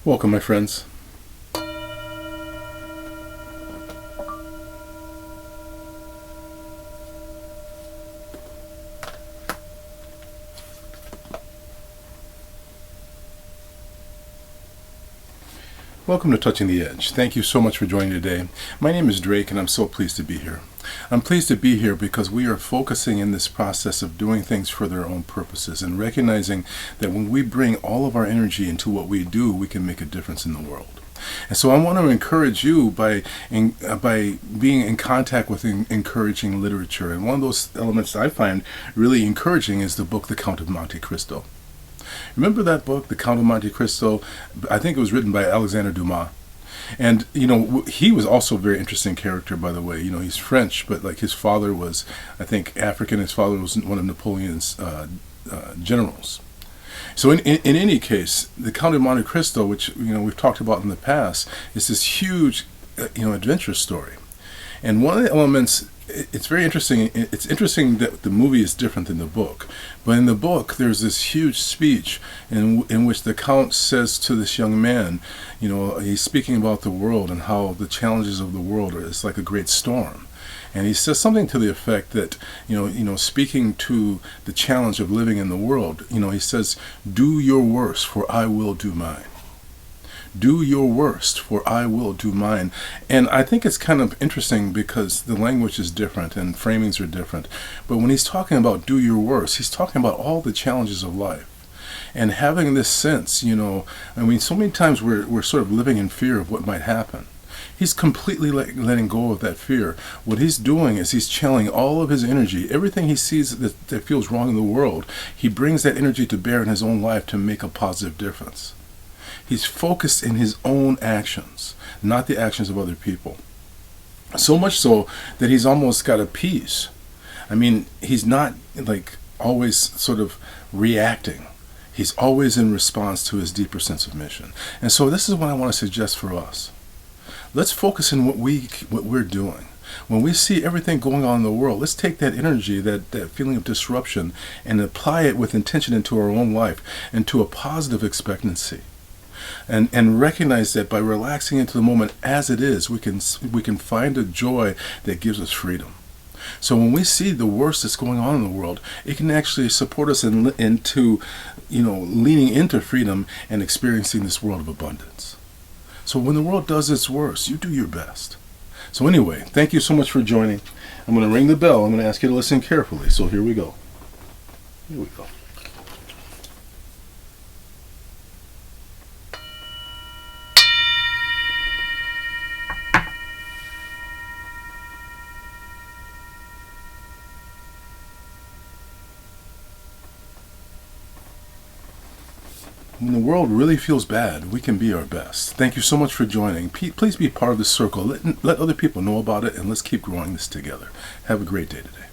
Welcome, my friends. Welcome to Touching the Edge. Thank you so much for joining today. My name is Drake, and I'm so pleased to be here. I'm pleased to be here because we are focusing in this process of doing things for their own purposes and recognizing that when we bring all of our energy into what we do, we can make a difference in the world. And so I want to encourage you by being in contact with encouraging literature. And one of those elements I find really encouraging is the book, The Count of Monte Cristo. Remember that book, The Count of Monte Cristo? I think it was written by Alexander Dumas. And, he was also a very interesting character, by the way. He's French, but like his father was, I think, African. His father was one of Napoleon's generals. So in any case, The Count of Monte Cristo, which, we've talked about in the past, is this huge, adventure story. And one of the elements, it's very interesting. It's interesting that the movie is different than the book. But in the book, there's this huge speech in which the Count says to this young man, he's speaking about the world and how the challenges of the world is like a great storm. And he says something to the effect that, speaking to the challenge of living in the world, he says, "Do your worst, for I will do mine." Do your worst, for I will do mine. And I think it's kind of interesting because the language is different and framings are different. But when he's talking about do your worst, he's talking about all the challenges of life. And having this sense, so many times we're sort of living in fear of what might happen. He's completely letting go of that fear. What he's doing is he's channeling all of his energy, everything he sees that feels wrong in the world. He brings that energy to bear in his own life to make a positive difference. He's focused in his own actions, not the actions of other people. So much so that he's almost got a peace. He's not like always sort of reacting. He's always in response to his deeper sense of mission. And so this is what I want to suggest for us. Let's focus in what we're doing. When we see everything going on in the world, let's take that energy, that feeling of disruption, and apply it with intention into our own life, into a positive expectancy. And recognize that by relaxing into the moment as it is, we can find a joy that gives us freedom. So when we see the worst that's going on in the world, it can actually support us into leaning into freedom and experiencing this world of abundance. So when the world does its worst, you do your best. So anyway, thank you so much for joining. I'm going to ring the bell. I'm going to ask you to listen carefully. So here we go. Here we go. When the world really feels bad, we can be our best. Thank you so much for joining. Please be part of this circle. Let other people know about it, and let's keep growing this together. Have a great day today.